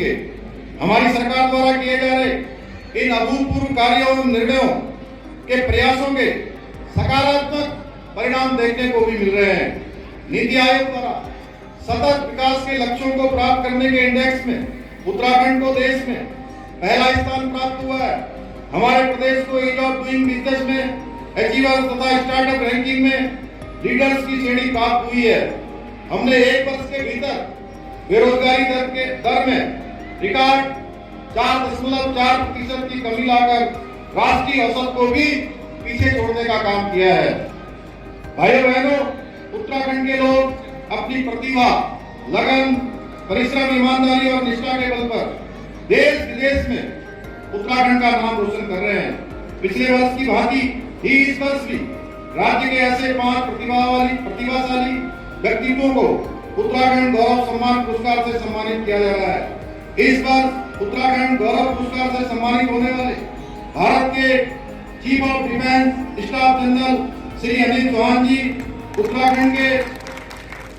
के हमारी सरकार द्वारा किए जा रहे इन अभूतपूर्व कार्यों और निर्णयों के प्रयासों के सकारात्मक परिणाम देखने को भी मिल रहे हैं। नीति आयोग द्वारा सतत विकास के लक्ष्यों को प्राप्त करने के इंडेक्स में उत्तराखंड को देश में पहला स्थान प्राप्त हुआ है। हमारे प्रदेश को ईज ऑफ डूइंग बिजनेस में अचीवर्स तथा स्टार्टअप रैंकिंग में लीडर्स की श्रेणी प्राप्त हुई है। हमने एक वर्ष के भीतर बेरोजगारी दर में रिकॉर्ड 4.4% की कमी लाकर राष्ट्रीय औसत को भी पीछे छोड़ने का काम किया है। भाइयों बहनों, उत्तराखंड के लोग अपनी प्रतिभा, लगन, परिश्रम, ईमानदारी और निष्ठा के बल पर देश विदेश में उत्तराखंड का नाम रोशन कर रहे हैं। पिछले वर्ष की भांति ही इस वर्ष भी राज्य के ऐसे 5 प्रतिभाशाली व्यक्तित्वों को उत्तराखंड गौरव सम्मान पुरस्कार से सम्मानित किया जा रहा है। इस वर्ष उत्तराखंड गौरव पुरस्कार से सम्मानित होने वाले भारत के Chief of Defence Staff General Shri Anil Chauhan ji, Uttarakhand के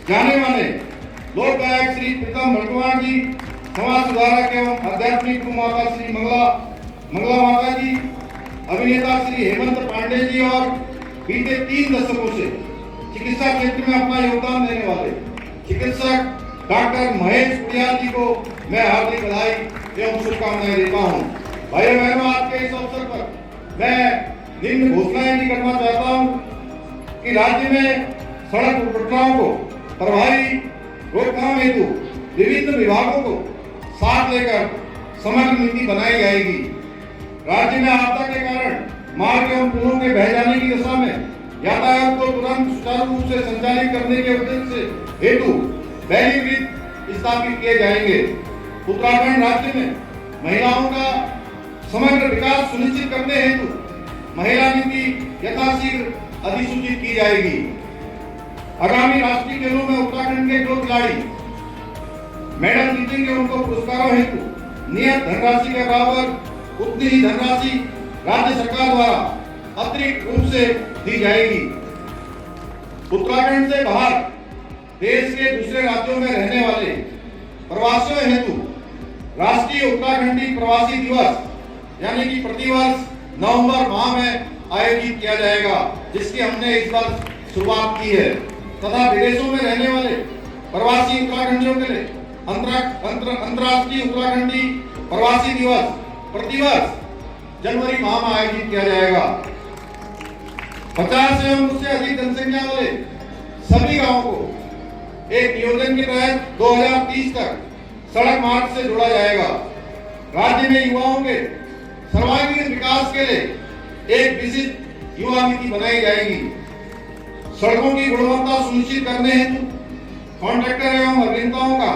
जाने माने लोक गायक श्री प्रीतम मलटवाण जी, समाज सुधारक एवं आध्यात्मिक गुरु माता श्री मंगला माता जी, अभिनेता श्री हेमंत पांडे जी और बीते 3 दशकों से चिकित्सा क्षेत्र में अपना योगदान देने वाले चिकित्सक डॉक्टर महेश उड़ियाल जी को मैं हार्दिक बधाई एवं शुभकामनाएं देता हूँ। भाइयों बहनों, आज के इस अवसर पर मैं निम्न घोषणाएं भी करना चाहता हूँ कि राज्य में सड़क दुर्घटनाओं को प्रभावी रोकथाम हेतु विभिन्न विभागों को साथ लेकर समग्र नीति बनाई जाएगी। राज्य में आपदा के कारण मार्ग एवं पुलों के बह जाने की दशा में यातायात को तुरंत सुचारू रूप से संचालित करने के उद्देश्य से हेतु बैरिकेड स्थापित किए जाएंगे। उत्तराखंड राज्य में महिलाओं का समग्र विकास सुनिश्चित करने हेतु महिला नीति यथाशीघ्र अधिसूचित की जाएगी। आगामी राष्ट्रीय खेलों में उत्तराखंड के जो खिलाड़ी मेडल जीतेंगे उनको पुरस्कारों हेतु नियत धनराशि के बराबर उतनी ही धनराशि राज्य सरकार द्वारा अतिरिक्त रूप से दी जाएगी। उत्तराखंड से बाहर देश के दूसरे राज्यों में रहने वाले प्रवासियों हेतु राष्ट्रीय उत्तराखंडी प्रवासी दिवस यानी कि प्रतिवर्ष नवंबर माह में आयोजित किया जाएगा, जिसकी हमने इस बार शुरुआत की है। तथा विदेशों में रहने वाले प्रवासी उत्तराखंडियों के लिए अंतर्राष्ट्रीय उत्तराखंडी प्रवासी दिवस प्रतिवर्ष जनवरी माह में आयोजित किया जाएगा। 50 एवं उससे अधिक जनसंख्या वाले सभी गांवों को एक नियोजन के तहत 2030 तक सड़क मार्ग से जोड़ा जाएगा। राज्य में युवाओं के सर्वांगीण विकास के लिए एक विशिष्ट युवा नीति बनाई जाएगी। सड़कों की गुणवत्ता सुनिश्चित करने हेतु कॉन्ट्रैक्टर एवं अभियंताओं का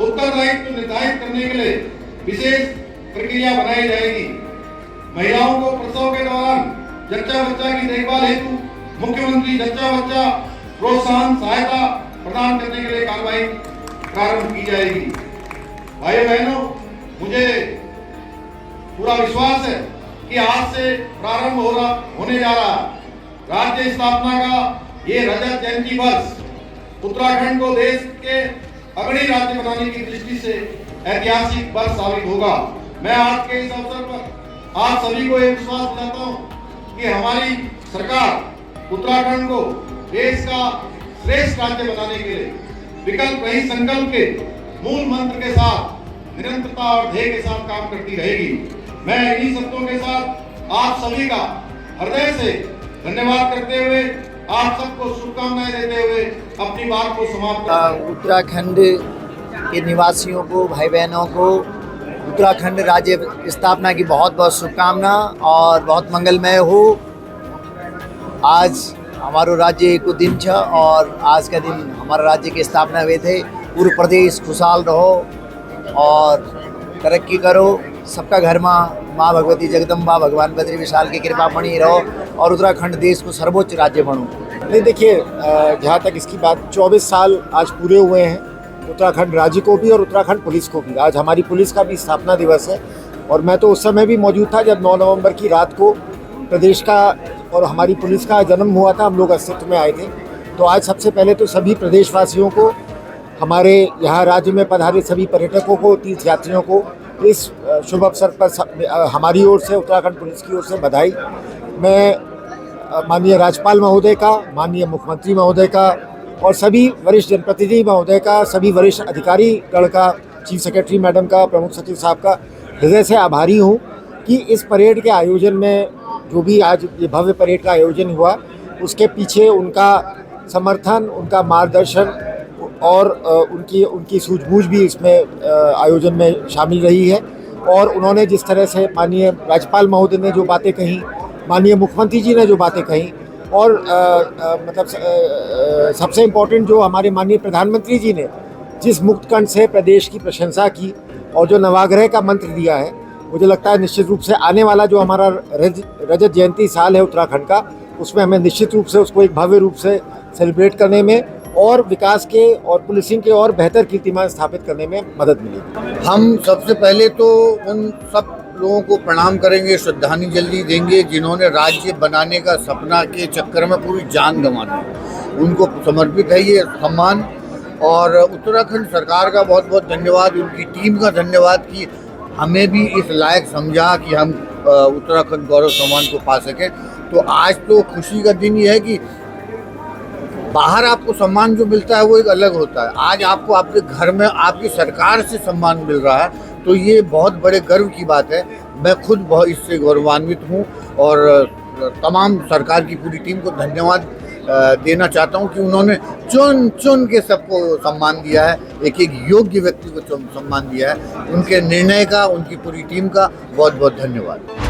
उत्तरदायित्व निर्धारित करने के लिए विशेष प्रक्रिया बनाई जाएगी। महिलाओं को प्रसव के दौरान जच्चा बच्चा की देखभाल हेतु मुख्यमंत्री जच्चा बच्चा प्रोत्साहन सहायता प्रदान करने के लिए कार्रवाई प्रारंभ की जाएगी। भाइयों बहनों, मुझे पूरा विश्वास है कि आज से प्रारंभ होने जा रहा राज्य स्थापना का ये रजत जयंती वर्ष उत्तराखंड को देश के अग्रणी राज्य बनाने की दृष्टि से ऐतिहासिक वर्ष साबित होगा। मैं आज के इस अवसर पर आप सभी को एक विश्वास दिलाता हूँ कि हमारी सरकार उत्तराखंड को देश का श्रेष्ठ राज्य बनाने के लिए विकल्प रहित संकल्प के मूल मंत्र के साथ निरंतरता और ध्येय के साथ काम करती रहेगी। मैं इन्हीं शब्दों के साथ आप सभी का हृदय से धन्यवाद करते हुए आप सबको शुभकामनाएं देते हुए अपनी बात को समाप्त। उत्तराखंड के निवासियों को, भाई बहनों को उत्तराखंड राज्य स्थापना की बहुत बहुत शुभकामना और बहुत मंगलमय हो। आज हमारो राज्य को दिन छ और आज का दिन हमारा राज्य की स्थापना हुए थे। पूरा प्रदेश खुशहाल रहो और तरक्की करो। सबका घर माँ भगवती जगदम्बा भगवान बद्री विशाल की कृपा बनी रहो और उत्तराखंड देश को सर्वोच्च राज्य बनो। नहीं, देखिए, जहाँ तक इसकी बात 24 साल आज पूरे हुए हैं उत्तराखंड राज्य को भी और उत्तराखंड पुलिस को भी। आज हमारी पुलिस का भी स्थापना दिवस है और मैं तो उस समय भी मौजूद था जब 9 नवंबर की रात को प्रदेश का और हमारी पुलिस का जन्म हुआ था। हम लोग अस्तित्व में आए थे। तो आज सबसे पहले तो सभी प्रदेशवासियों को हमारे यहाँ राज्य में पधारे सभी पर्यटकों को, तीर्थ यात्रियों को इस शुभ अवसर पर हमारी ओर से, उत्तराखंड पुलिस की ओर से बधाई। मैं माननीय राज्यपाल महोदय का, माननीय मुख्यमंत्री महोदय का और सभी वरिष्ठ जनप्रतिनिधि महोदय का, सभी वरिष्ठ अधिकारी गण का, चीफ सेक्रेटरी मैडम का, प्रमुख सचिव साहब का हृदय से आभारी हूँ कि इस परेड के आयोजन में, जो भी आज ये भव्य परेड का आयोजन हुआ, उसके पीछे उनका समर्थन, उनका मार्गदर्शन और उनकी सूझबूझ भी इसमें आयोजन में शामिल रही है। और उन्होंने जिस तरह से माननीय राज्यपाल महोदय ने जो बातें कहीं, माननीय मुख्यमंत्री जी ने जो बातें कहीं, और मतलब सबसे इम्पोर्टेंट जो हमारे माननीय प्रधानमंत्री जी ने जिस मुक्त कंठ से प्रदेश की प्रशंसा की और जो नवाग्रह का मंत्र दिया है, मुझे लगता है निश्चित रूप से आने वाला जो हमारा रजत जयंती साल है उत्तराखंड का, उसमें हमें निश्चित रूप से उसको एक भव्य रूप से सेलिब्रेट करने में और विकास के और पुलिसिंग के और बेहतर कीर्तिमान स्थापित करने में मदद मिलेगी। हम सबसे पहले तो उन सब लोगों को प्रणाम करेंगे, श्रद्धांजलि देंगे जिन्होंने राज्य बनाने का सपना के चक्कर में पूरी जान गंवा दी। उनको समर्पित है ये सम्मान। और उत्तराखंड सरकार का बहुत बहुत धन्यवाद, उनकी टीम का धन्यवाद कि हमें भी इस लायक समझा कि हम उत्तराखंड गौरव सम्मान को पा सकें। तो आज तो खुशी का दिन ये है कि बाहर आपको सम्मान जो मिलता है वो एक अलग होता है, आज आपको आपके घर में आपकी सरकार से सम्मान मिल रहा है, तो ये बहुत बड़े गर्व की बात है। मैं खुद बहुत इससे गौरवान्वित हूँ और तमाम सरकार की पूरी टीम को धन्यवाद देना चाहता हूँ कि उन्होंने चुन चुन के सबको सम्मान दिया है, एक एक योग्य व्यक्ति को सम्मान दिया है। उनके निर्णय का, उनकी पूरी टीम का बहुत बहुत धन्यवाद।